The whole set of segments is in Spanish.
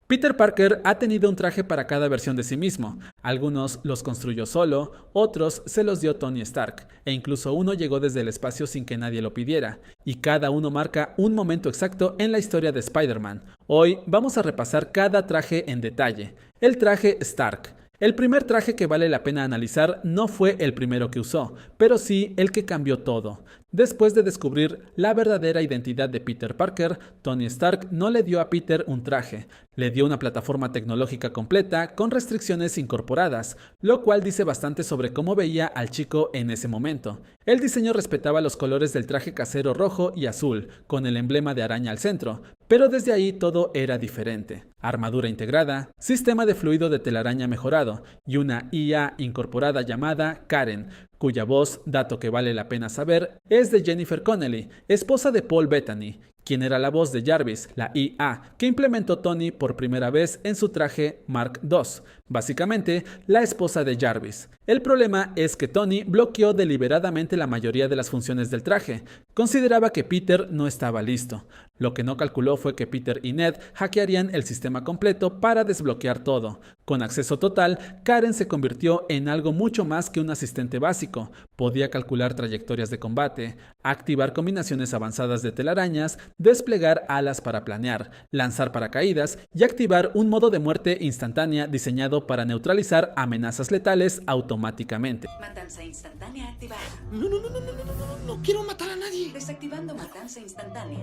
Peter Parker ha tenido un traje para cada versión de sí mismo. Algunos los construyó solo, otros se los dio Tony Stark, e incluso uno llegó desde el espacio sin que nadie lo pidiera, y cada uno marca un momento exacto en la historia de Spider-Man. Hoy vamos a repasar cada traje en detalle. El traje Stark. El primer traje que vale la pena analizar no fue el primero que usó, pero sí el que cambió todo. Después de descubrir la verdadera identidad de Peter Parker, Tony Stark no le dio a Peter un traje, le dio una plataforma tecnológica completa con restricciones incorporadas, lo cual dice bastante sobre cómo veía al chico en ese momento. El diseño respetaba los colores del traje casero rojo y azul, con el emblema de araña al centro, pero desde ahí todo era diferente. Armadura integrada, sistema de fluido de telaraña mejorado y una IA incorporada llamada Karen, cuya voz, dato que vale la pena saber, es de Jennifer Connelly, esposa de Paul Bettany, quien era la voz de Jarvis, la IA, que implementó Tony por primera vez en su traje Mark II, básicamente la esposa de Jarvis. El problema es que Tony bloqueó deliberadamente la mayoría de las funciones del traje. Consideraba que Peter no estaba listo. Lo que no calculó fue que Peter y Ned hackearían el sistema completo para desbloquear todo. Con acceso total, Karen se convirtió en algo mucho más que un asistente básico. Podía calcular trayectorias de combate, activar combinaciones avanzadas de telarañas, desplegar alas para planear, lanzar paracaídas y activar un modo de muerte instantánea diseñado para neutralizar amenazas letales automáticamente. Matanza instantánea activada. No quiero matar a nadie. Desactivando matanza instantánea.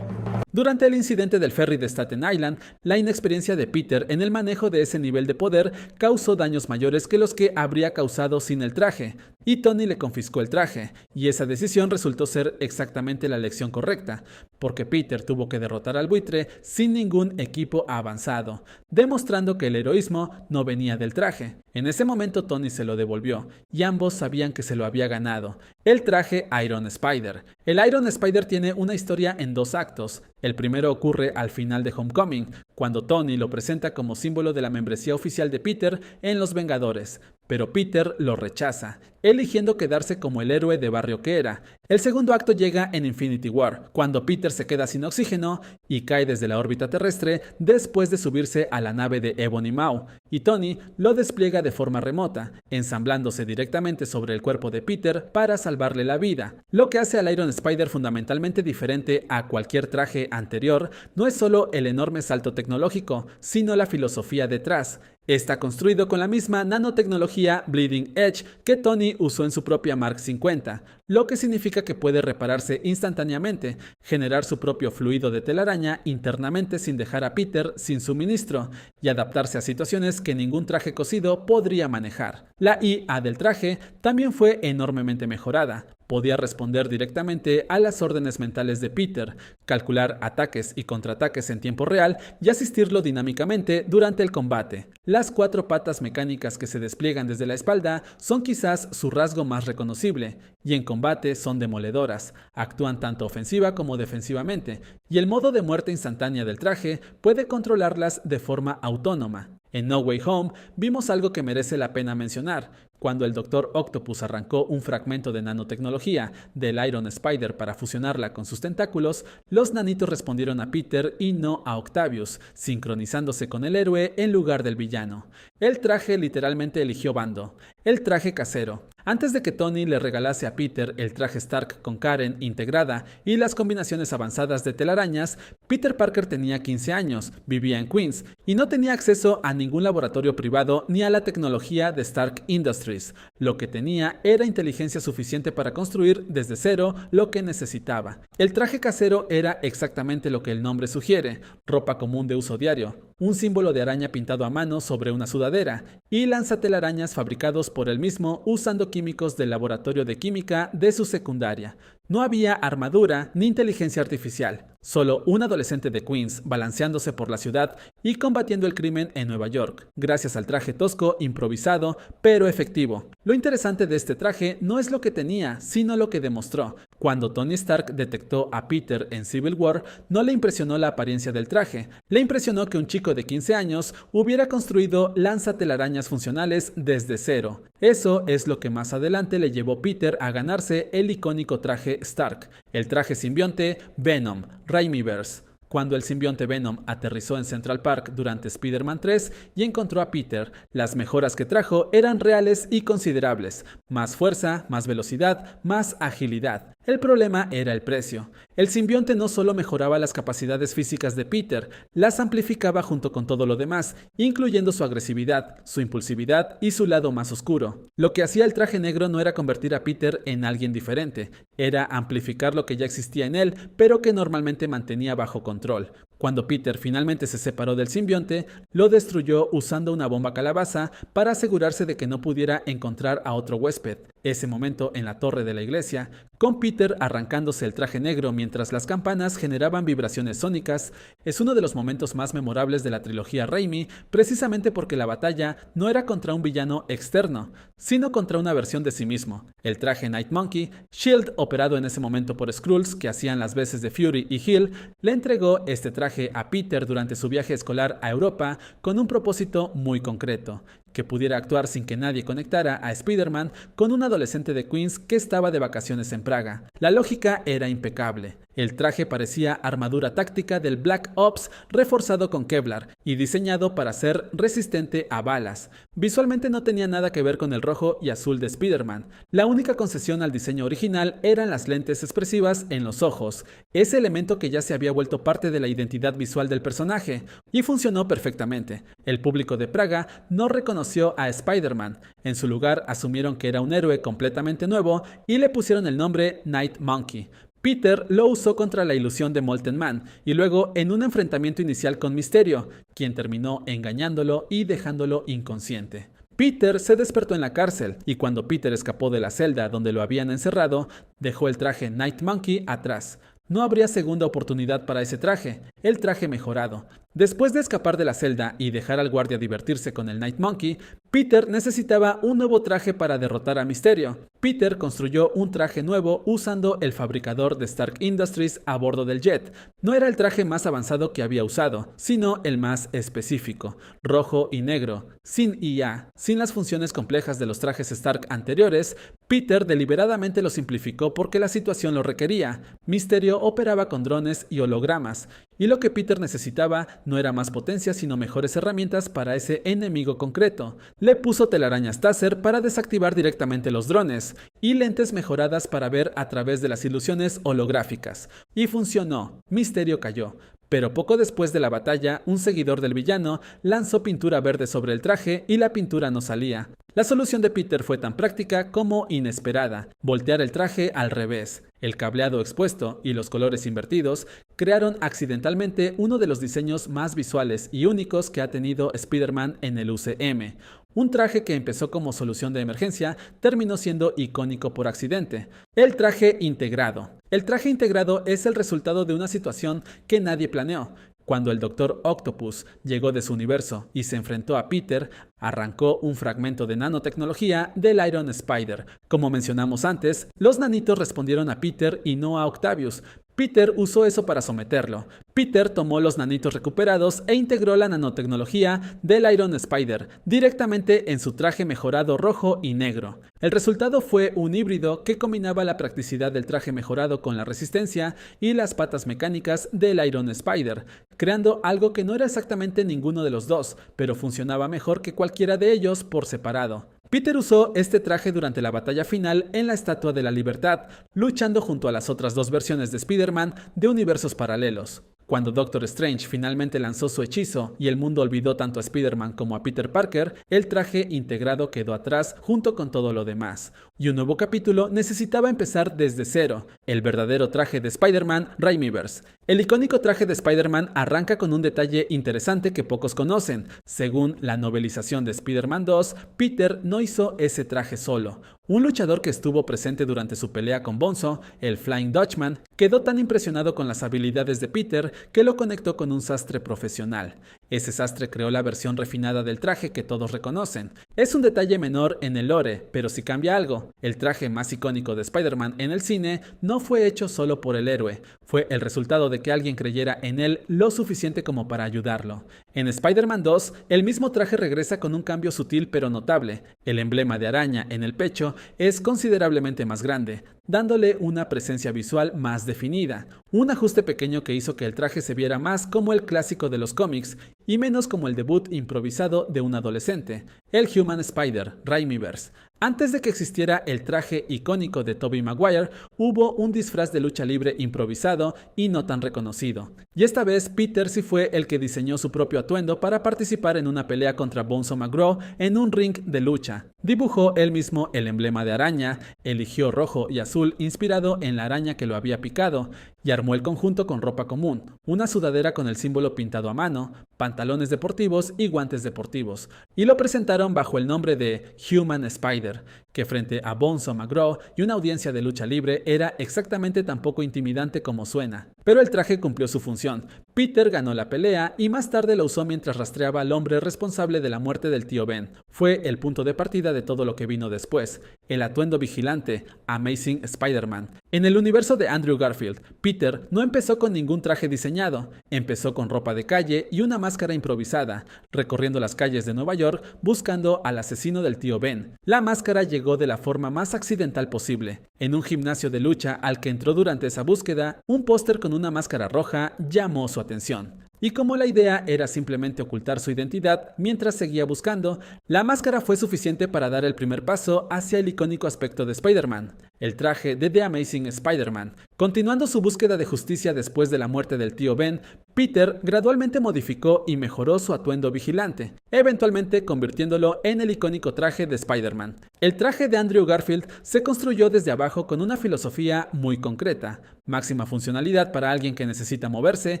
Durante el incidente del ferry de Staten Island, la inexperiencia de Peter en el manejo de ese nivel de poder causó daños mayores que los que habría causado sin el traje, y Tony le confiscó el traje, y esa decisión resultó ser exactamente la lección correcta, porque Peter tuvo que derrotar al buitre sin ningún equipo avanzado, demostrando que el heroísmo no venía del traje. En ese momento Tony se lo devolvió, y ambos sabían que se lo había ganado. El traje Iron Spider. El Iron Spider tiene una historia en dos actos. El primero ocurre al final de Homecoming, cuando Tony lo presenta como símbolo de la membresía oficial de Peter en Los Vengadores, pero Peter lo rechaza, eligiendo quedarse como el héroe de barrio que era. El segundo acto llega en Infinity War, cuando Peter se queda sin oxígeno y cae desde la órbita terrestre después de subirse a la nave de Ebony Maw, y Tony lo despliega de forma remota, ensamblándose directamente sobre el cuerpo de Peter para salvarle la vida. Lo que hace al Iron Spider fundamentalmente diferente a cualquier traje anterior no es solo el enorme salto tecnológico, sino la filosofía detrás. Está construido con la misma nanotecnología Bleeding Edge que Tony usó en su propia Mark 50, lo que significa que puede repararse instantáneamente, generar su propio fluido de telaraña internamente sin dejar a Peter sin suministro y adaptarse a situaciones que ningún traje cosido podría manejar. La IA del traje también fue enormemente mejorada. Podía responder directamente a las órdenes mentales de Peter, calcular ataques y contraataques en tiempo real y asistirlo dinámicamente durante el combate. Las 4 patas mecánicas que se despliegan desde la espalda son quizás su rasgo más reconocible, y en combate son demoledoras, actúan tanto ofensiva como defensivamente, y el modo de muerte instantánea del traje puede controlarlas de forma autónoma. En No Way Home vimos algo que merece la pena mencionar. Cuando el Dr. Octopus arrancó un fragmento de nanotecnología del Iron Spider para fusionarla con sus tentáculos, los nanitos respondieron a Peter y no a Octavius, sincronizándose con el héroe en lugar del villano. El traje literalmente eligió bando. El traje casero. Antes de que Tony le regalase a Peter el traje Stark con Karen integrada y las combinaciones avanzadas de telarañas, Peter Parker tenía 15 años, vivía en Queens y no tenía acceso a ningún laboratorio privado ni a la tecnología de Stark Industries. Lo que tenía era inteligencia suficiente para construir desde cero lo que necesitaba. El traje casero era exactamente lo que el nombre sugiere: ropa común de uso diario, un símbolo de araña pintado a mano sobre una sudadera y lanzatelarañas fabricados por él mismo usando químicos del laboratorio de química de su secundaria. No había armadura ni inteligencia artificial, solo un adolescente de Queens balanceándose por la ciudad y combatiendo el crimen en Nueva York, gracias al traje tosco, improvisado, pero efectivo. Lo interesante de este traje no es lo que tenía, sino lo que demostró. Cuando Tony Stark detectó a Peter en Civil War, no le impresionó la apariencia del traje, le impresionó que un chico de 15 años hubiera construido lanzatelarañas funcionales desde cero. Eso es lo que más adelante le llevó a Peter a ganarse el icónico traje Stark, el traje simbionte Venom, Raimiverse. Cuando el simbionte Venom aterrizó en Central Park durante Spider-Man 3 y encontró a Peter, las mejoras que trajo eran reales y considerables. Más fuerza, más velocidad, más agilidad. El problema era el precio. El simbionte no solo mejoraba las capacidades físicas de Peter, las amplificaba junto con todo lo demás, incluyendo su agresividad, su impulsividad y su lado más oscuro. Lo que hacía el traje negro no era convertir a Peter en alguien diferente, era amplificar lo que ya existía en él, pero que normalmente mantenía bajo control. Cuando Peter finalmente se separó del simbionte, lo destruyó usando una bomba calabaza para asegurarse de que no pudiera encontrar a otro huésped. Ese momento en la torre de la iglesia, con Peter arrancándose el traje negro mientras las campanas generaban vibraciones sónicas, es uno de los momentos más memorables de la trilogía Raimi, precisamente porque la batalla no era contra un villano externo, sino contra una versión de sí mismo. El traje Night Monkey, SHIELD operado en ese momento por Skrulls que hacían las veces de Fury y Hill, le entregó este traje a Peter durante su viaje escolar a Europa con un propósito muy concreto: que pudiera actuar sin que nadie conectara a Spider-Man con un adolescente de Queens que estaba de vacaciones en Praga. La lógica era impecable. El traje parecía armadura táctica del Black Ops reforzado con Kevlar y diseñado para ser resistente a balas. Visualmente no tenía nada que ver con el rojo y azul de Spider-Man. La única concesión al diseño original eran las lentes expresivas en los ojos, ese elemento que ya se había vuelto parte de la identidad visual del personaje, y funcionó perfectamente. El público de Praga no reconoció a Spider-Man. En su lugar asumieron que era un héroe completamente nuevo y le pusieron el nombre Night Monkey. Peter lo usó contra la ilusión de Molten Man y luego en un enfrentamiento inicial con Mysterio, quien terminó engañándolo y dejándolo inconsciente. Peter se despertó en la cárcel y cuando Peter escapó de la celda donde lo habían encerrado, dejó el traje Night Monkey atrás. No habría segunda oportunidad para ese traje, el traje mejorado. Después de escapar de la celda y dejar al guardia divertirse con el Night Monkey, Peter necesitaba un nuevo traje para derrotar a Mysterio. Peter construyó un traje nuevo usando el fabricador de Stark Industries a bordo del jet. No era el traje más avanzado que había usado, sino el más específico, rojo y negro, sin IA, sin las funciones complejas de los trajes Stark anteriores. Peter deliberadamente lo simplificó porque la situación lo requería. Mysterio operaba con drones y hologramas, y lo que Peter necesitaba no era más potencia sino mejores herramientas para ese enemigo concreto. Le puso telarañas Taser para desactivar directamente los drones y lentes mejoradas para ver a través de las ilusiones holográficas. Y funcionó. Mysterio cayó. Pero poco después de la batalla, un seguidor del villano lanzó pintura verde sobre el traje y la pintura no salía. La solución de Peter fue tan práctica como inesperada: voltear el traje al revés. El cableado expuesto y los colores invertidos crearon accidentalmente uno de los diseños más visuales y únicos que ha tenido Spider-Man en el UCM. Un traje que empezó como solución de emergencia terminó siendo icónico por accidente. El traje integrado. El traje integrado es el resultado de una situación que nadie planeó. Cuando el Dr. Octopus llegó de su universo y se enfrentó a Peter, arrancó un fragmento de nanotecnología del Iron Spider. Como mencionamos antes, los nanitos respondieron a Peter y no a Octavius. Peter usó eso para someterlo. Peter tomó los nanitos recuperados e integró la nanotecnología del Iron Spider directamente en su traje mejorado rojo y negro. El resultado fue un híbrido que combinaba la practicidad del traje mejorado con la resistencia y las patas mecánicas del Iron Spider, creando algo que no era exactamente ninguno de los dos, pero funcionaba mejor que cualquiera de ellos por separado. Peter usó este traje durante la batalla final en la Estatua de la Libertad, luchando junto a las otras dos versiones de Spider-Man de universos paralelos. Cuando Doctor Strange finalmente lanzó su hechizo y el mundo olvidó tanto a Spider-Man como a Peter Parker, el traje integrado quedó atrás junto con todo lo demás. Y un nuevo capítulo necesitaba empezar desde cero, el verdadero traje de Spider-Man Raimiverse. El icónico traje de Spider-Man arranca con un detalle interesante que pocos conocen. Según la novelización de Spider-Man 2, Peter no hizo ese traje solo. Un luchador que estuvo presente durante su pelea con Bonzo, el Flying Dutchman, quedó tan impresionado con las habilidades de Peter que lo conectó con un sastre profesional. Ese sastre creó la versión refinada del traje que todos reconocen. Es un detalle menor en el lore, pero sí cambia algo. El traje más icónico de Spider-Man en el cine no fue hecho solo por el héroe, fue el resultado de que alguien creyera en él lo suficiente como para ayudarlo. En Spider-Man 2, el mismo traje regresa con un cambio sutil pero notable. El emblema de araña en el pecho es considerablemente más grande, dándole una presencia visual más definida. Un ajuste pequeño que hizo que el traje se viera más como el clásico de los cómics y menos como el debut improvisado de un adolescente, el Human Spider, Raimiverse. Antes de que existiera el traje icónico de Tobey Maguire, hubo un disfraz de lucha libre improvisado y no tan reconocido. Y esta vez Peter sí fue el que diseñó su propio atuendo para participar en una pelea contra Bonesaw McGraw en un ring de lucha. Dibujó él mismo el emblema de araña, eligió rojo y azul inspirado en la araña que lo había picado, y armó el conjunto con ropa común, una sudadera con el símbolo pintado a mano, pantalones deportivos y guantes deportivos, y lo presentaron bajo el nombre de Human Spider, que frente a Bonesaw McGraw y una audiencia de lucha libre era exactamente tan poco intimidante como suena. Pero el traje cumplió su función. Peter ganó la pelea y más tarde lo usó mientras rastreaba al hombre responsable de la muerte del tío Ben. Fue el punto de partida de todo lo que vino después, el atuendo vigilante, Amazing Spider-Man. En el universo de Andrew Garfield, Peter no empezó con ningún traje diseñado, empezó con ropa de calle y una máscara improvisada, recorriendo las calles de Nueva York buscando al asesino del tío Ben. La máscara llegó de la forma más accidental posible. En un gimnasio de lucha al que entró durante esa búsqueda, un póster con una máscara roja llamó su atención. Y como la idea era simplemente ocultar su identidad mientras seguía buscando, la máscara fue suficiente para dar el primer paso hacia el icónico aspecto de Spider-Man, el traje de The Amazing Spider-Man. Continuando su búsqueda de justicia después de la muerte del tío Ben, Peter gradualmente modificó y mejoró su atuendo vigilante, eventualmente convirtiéndolo en el icónico traje de Spider-Man. El traje de Andrew Garfield se construyó desde abajo con una filosofía muy concreta: máxima funcionalidad para alguien que necesita moverse,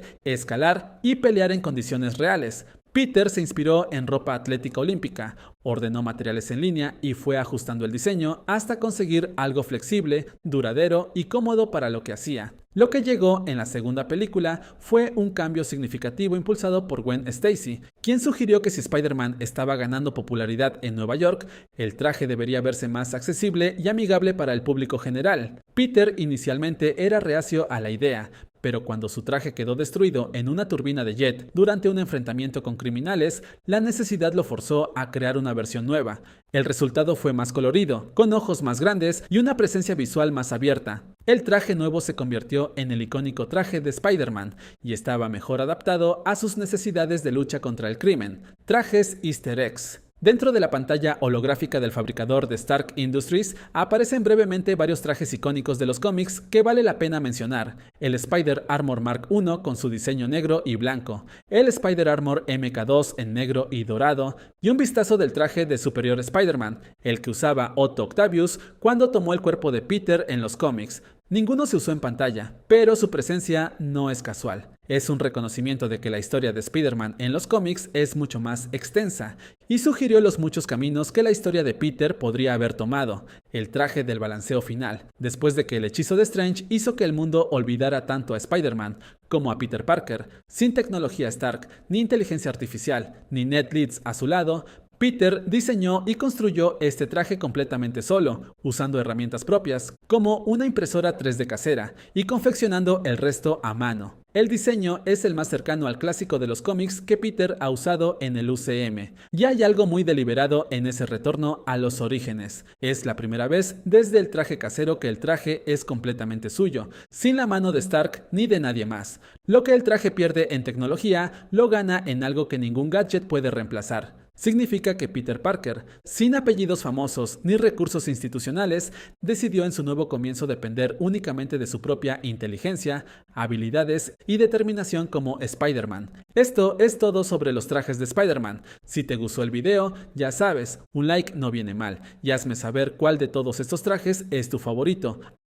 escalar y pelear en condiciones reales. Peter se inspiró en ropa atlética olímpica, ordenó materiales en línea y fue ajustando el diseño hasta conseguir algo flexible, duradero y cómodo para lo que hacía. Lo que llegó en la segunda película fue un cambio significativo impulsado por Gwen Stacy, quien sugirió que si Spider-Man estaba ganando popularidad en Nueva York, el traje debería verse más accesible y amigable para el público general. Peter inicialmente era reacio a la idea, pero cuando su traje quedó destruido en una turbina de jet durante un enfrentamiento con criminales, la necesidad lo forzó a crear una versión nueva. El resultado fue más colorido, con ojos más grandes y una presencia visual más abierta. El traje nuevo se convirtió en el icónico traje de Spider-Man y estaba mejor adaptado a sus necesidades de lucha contra el crimen. Trajes Easter eggs. Dentro de la pantalla holográfica del fabricador de Stark Industries aparecen brevemente varios trajes icónicos de los cómics que vale la pena mencionar: el Spider Armor Mark I con su diseño negro y blanco, el Spider Armor MK2 en negro y dorado, y un vistazo del traje de Superior Spider-Man, el que usaba Otto Octavius cuando tomó el cuerpo de Peter en los cómics. Ninguno se usó en pantalla, pero su presencia no es casual. Es un reconocimiento de que la historia de Spider-Man en los cómics es mucho más extensa, y sugirió los muchos caminos que la historia de Peter podría haber tomado. El traje del balanceo final, después de que el hechizo de Strange hizo que el mundo olvidara tanto a Spider-Man como a Peter Parker. Sin tecnología Stark, ni inteligencia artificial, ni Ned Leeds a su lado, Peter diseñó y construyó este traje completamente solo, usando herramientas propias, como una impresora 3D casera, y confeccionando el resto a mano. El diseño es el más cercano al clásico de los cómics que Peter ha usado en el UCM, y hay algo muy deliberado en ese retorno a los orígenes. Es la primera vez desde el traje casero que el traje es completamente suyo, sin la mano de Stark ni de nadie más. Lo que el traje pierde en tecnología, lo gana en algo que ningún gadget puede reemplazar. Significa que Peter Parker, sin apellidos famosos ni recursos institucionales, decidió en su nuevo comienzo depender únicamente de su propia inteligencia, habilidades y determinación como Spider-Man. Esto es todo sobre los trajes de Spider-Man. Si te gustó el video, ya sabes, un like no viene mal, y hazme saber cuál de todos estos trajes es tu favorito.